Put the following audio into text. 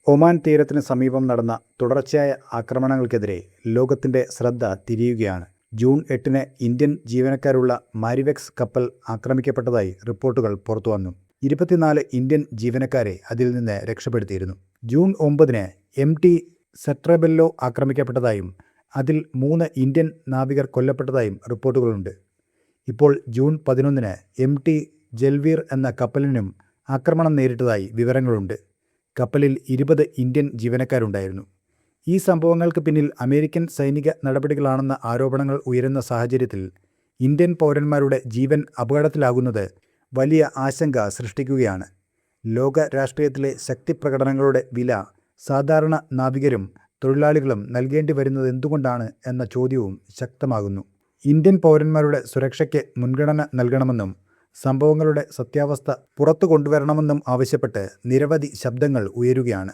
Oman തീരത്തിന് സമീപം നടന്ന തുടർച്ചയായ ആക്രമണങ്ങൾക്കെതിരെ ലോകത്തിൻ്റെ ശ്രദ്ധ തിരിയുകയാണ്. ജൂൺ 8-ന് ഇന്ത്യൻ ജീവനക്കാരുള്ള മാരിവെക്സ് കപ്പൽ ആക്രമിക്കപ്പെട്ടതായി റിപ്പോർട്ടുകൾ പുറത്തുവന്നു. 24 ഇന്ത്യൻ ജീവനക്കാരെ അതിൽ നിന്ന് രക്ഷപ്പെടുത്തിയിരുന്നു. ജൂൺ 9-ന് MT സെട്രബെല്ലോ ആക്രമിക്കപ്പെട്ടതായും അതിൽ 3 ഇന്ത്യൻ നാവികർ കൊല്ലപ്പെട്ടതായും റിപ്പോർട്ടുകളുണ്ട്. ഇപ്പോൾ ജൂൺ 11-ന് MT ജൽവീർ എന്ന കപ്പലിനും ആക്രമണം നേരിട്ടതായി വിവരങ്ങളുണ്ട്. കപ്പലിൽ 20 ഇന്ത്യൻ ജീവനക്കാരുണ്ടായിരുന്നു. ഈ സംഭവങ്ങൾക്ക് പിന്നിൽ അമേരിക്കൻ സൈനിക നടപടികളാണെന്ന ആരോപണങ്ങൾ ഉയരുന്ന സാഹചര്യത്തിൽ ഇന്ത്യൻ പൗരന്മാരുടെ ജീവൻ അപകടത്തിലാകുന്നത് വലിയ ആശങ്ക സൃഷ്ടിക്കുകയാണ്. ലോക രാഷ്ട്രീയത്തിലെ ശക്തിപ്രകടനങ്ങളുടെ വില സാധാരണ നാവികരും തൊഴിലാളികളും നൽകേണ്ടി വരുന്നത് എന്തുകൊണ്ടാണ് എന്ന ചോദ്യവും ശക്തമാകുന്നു. ഇന്ത്യൻ പൗരന്മാരുടെ സുരക്ഷയ്ക്ക് മുൻഗണന നൽകണമെന്നും സംഭവങ്ങളുടെ സത്യാവസ്ഥ പുറത്തു കൊണ്ടുവരണമെന്നും ആവശ്യപ്പെട്ട് നിരവധി ശബ്ദങ്ങൾ ഉയരുകയാണ്.